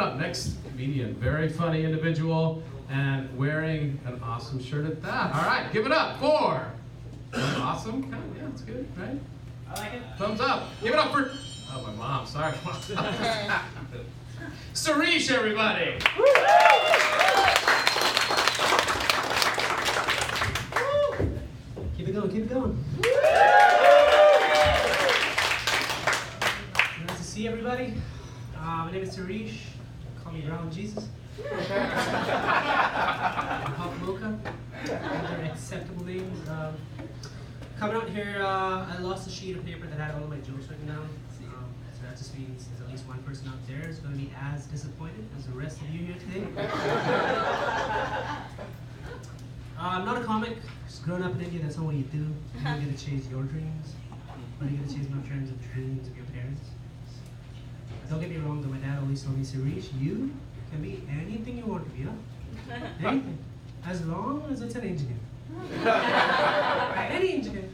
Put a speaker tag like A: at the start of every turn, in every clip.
A: up, next comedian, very funny individual, and wearing an awesome shirt at that. All right, give it up for awesome. Yeah, that's good, right?
B: I like it.
A: Thumbs up. Give it up for. Oh, my mom. Sorry. Suresh, everybody.
B: Keep it going, keep it going. Nice to see everybody. My name is Suresh. Call me Brown Jesus. Pop Mocha. Other acceptable names. Coming out here, I lost a sheet of paper that had all of my jokes written down. So that just means there's at least one person out there who's going to be as disappointed as the rest of you here today. I'm not a comic. Just growing up in India, that's not what you do. You don't get to chase your dreams. But you get to chase my friends and dreams of your parents. Don't get me wrong, though, my dad always told me, Suresh, you can be anything you want to be, huh? Anything. As long as it's an engineer. Any engineer.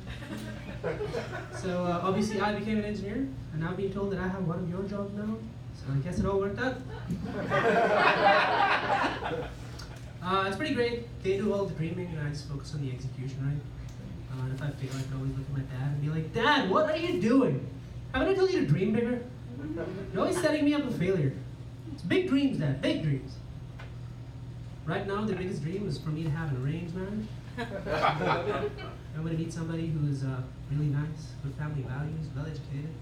B: So obviously I became an engineer, and now being told that I have one of your jobs now, so I guess it all worked out. It's pretty great. They do all the dreaming, and I just focus on the execution, right? And if I fail, I can always look at my dad and be like, Dad, what are you doing? Haven't I told you to dream bigger? You're always setting me up for failure. It's big dreams, Dad, big dreams. Right now, the biggest dream is for me to have an arranged marriage. I'm going to meet somebody who is really nice, with family values, well educated.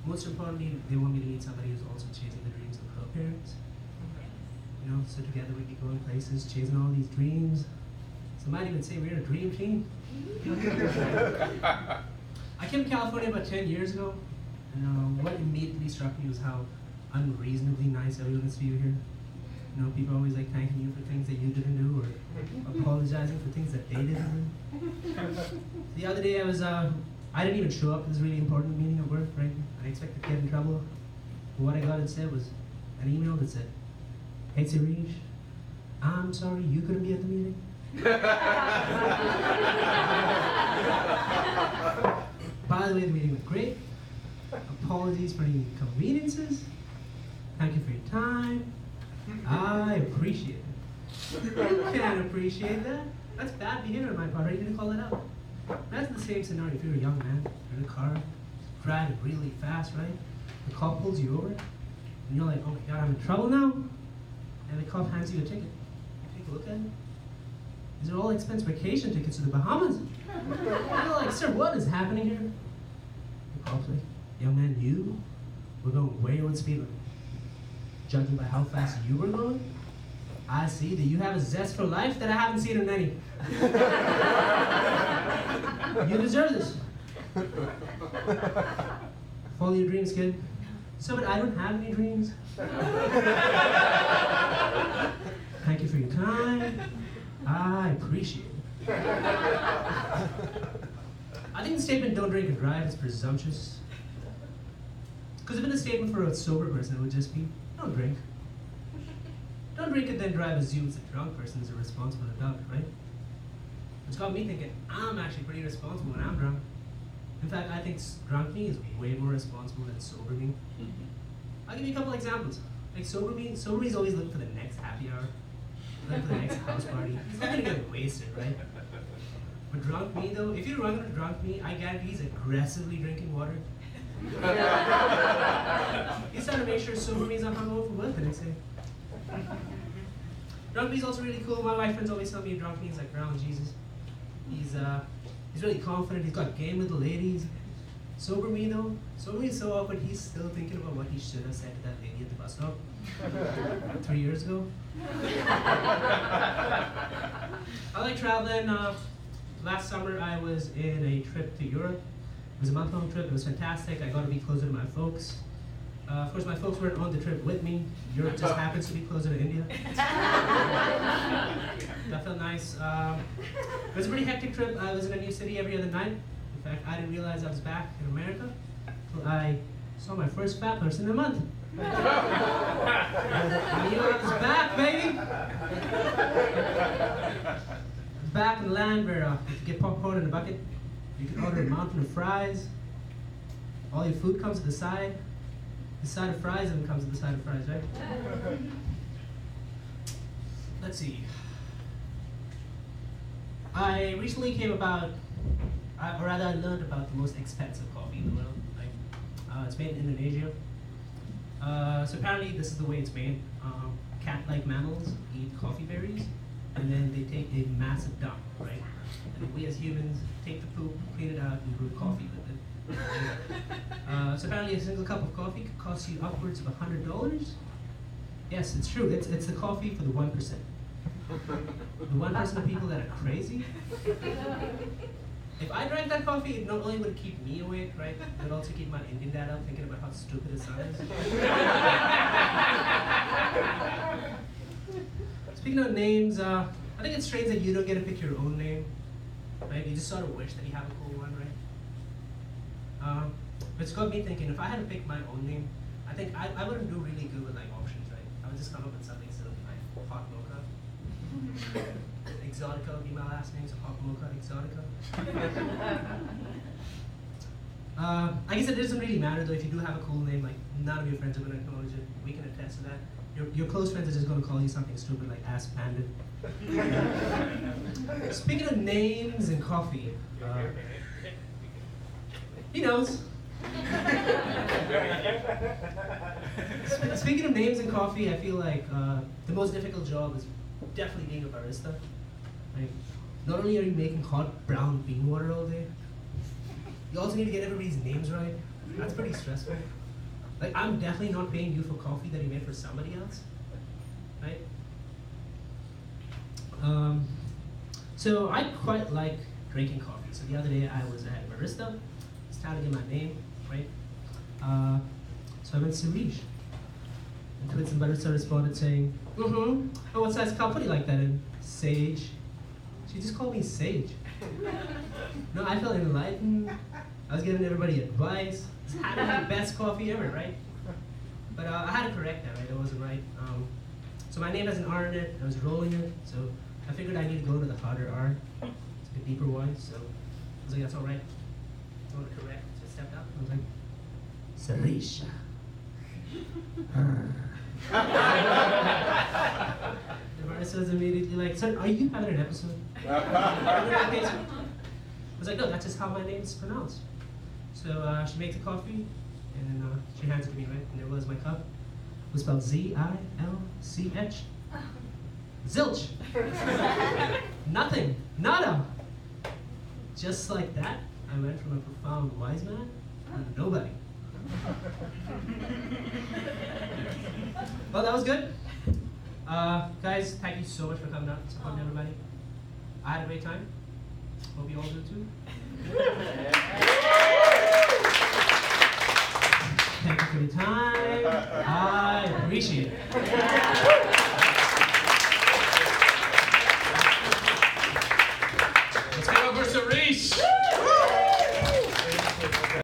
B: Most importantly, they want me to meet somebody who's also chasing the dreams of her parents. You know, so together we'd be going places, chasing all these dreams. Some might even say we're a dream team. I came to California about 10 years ago, and what immediately struck me was how unreasonably nice everyone is to you here. You know, people are always like thanking you for things that you didn't do, or apologizing for things that they didn't do. The other day I didn't even show up to this really important meeting at work, right? I expected to get in trouble. But what I got instead was an email that said, "Hey Suresh, I'm sorry you couldn't be at the meeting." By the way, the meeting went great. Apologies for any inconveniences. Thank you for your time. I appreciate it. You can't appreciate that. That's bad behavior on my part. Are you going to call it out? That's the same scenario if you're a young man. You're in a car, driving really fast, right? The cop pulls you over, and you're like, oh my God, I'm in trouble now? And the cop hands you a ticket. You take a look at it. These are all expense vacation tickets to the Bahamas. And you're like, sir, what is happening here? The cop's like, young man, you were going way over the speed limit. Judging by how fast you were going, I see that you have a zest for life that I haven't seen in many. You deserve this. Follow your dreams, kid. So, but I don't have any dreams. Thank you for your time. I appreciate it. I think the statement, don't drink and drive, is presumptuous. Because if it's a statement for a sober person, it would just be, don't drink. Don't drink and then drive assumes the drunk person is a responsible adult, right? It's got me thinking, I'm actually pretty responsible when I'm drunk. In fact, I think drunk me is way more responsible than sober me. I'll give you a couple examples. Like sober me is always looking for the next happy hour, looking for the next house party. He's not gonna get wasted, right? But drunk me though, if you run into drunk me, I guarantee he's aggressively drinking water. He's trying to make sure sober me's not hungover for work the next day. Drunk me's also really cool. My wife friends always tell me drunk me's like Brown Jesus. He's really confident. He's got game with the ladies. Sober me though, sober me is so awkward. He's still thinking about what he should have said to that lady at the bus stop 3 years ago. I like traveling. Last summer I was in a trip to Europe. It was a month-long trip. It was fantastic. I got to be closer to my folks. Of course, my folks weren't on the trip with me. Europe just happens to be closer to India. That felt nice. It was a pretty hectic trip. I was in a new city every other night. In fact, I didn't realize I was back in America until I saw my first fat person in a month. I knew I was back, baby! Back in the land where you could get popcorn in a bucket. You can order a mountain of fries. All your food comes to the side. The side of fries and comes with the side of fries, right? Let's see. I recently came about, or rather I learned about the most expensive coffee in the world. It's made in Indonesia. So apparently this is the way it's made. Cat-like mammals eat coffee berries, and then they take a massive dump, right? And then we as humans take the poop, clean it out, and brew coffee with it. So apparently a single cup of coffee could cost you upwards of $100. Yes, it's true. It's the coffee for the 1%. The 1% of people that are crazy. If I drank that coffee, it not only would keep me awake, right? It would also keep my Indian dad up thinking about how stupid it sounds. Speaking of names, I think it's strange that you don't get to pick your own name, right? You just sort of wish that you have a cool one, right? But it's got me thinking, if I had to pick my own name, I think I wouldn't do really good with like options, right? I would just come up with something silly like Hot Mocha. Exotica would be my last name, so Hot Mocha Exotica. I guess it doesn't really matter though if you do have a cool name, like none of your friends are going to acknowledge it. We can attest to that. Your close friends are just going to call you something stupid like Ass Bandit. Speaking of names and coffee, he knows. Speaking of names and coffee, I feel like the most difficult job is definitely being a barista. Like, not only are you making hot brown bean water all day, you also need to get everybody's names right. That's pretty stressful. Like, I'm definitely not paying you for coffee that you made for somebody else, right? So I quite like drinking coffee. So the other day I was at a barista. It's time to get my name, right? So I went Sirish. And Twits and Barista responded saying, oh, what size cup would you like that in? Sage. She just called me Sage. No, I felt enlightened. I was giving everybody advice. It's had to be the best coffee ever, right? But I had to correct that, right? It wasn't right. So my name has an R in it. I was rolling it, so I figured I need to go to the harder R. It's a deeper one, so I was like, that's all right. I want to correct. So I stepped up. I was like, Sarisha. The barista was immediately like, "Sir, are you having an episode?" I was like, "No, that's just how my name's pronounced." So she makes the coffee, and she hands it to me, right? And there was my cup. It was spelled Z-I-L-C-H. Zilch. Nothing. Nada. Just like that, I went from a profound wise man to nobody. Well, that was good. Guys, thank you so much for coming out and supporting everybody. I had a great time. Hope you all do too. Thank you for your time. I appreciate it.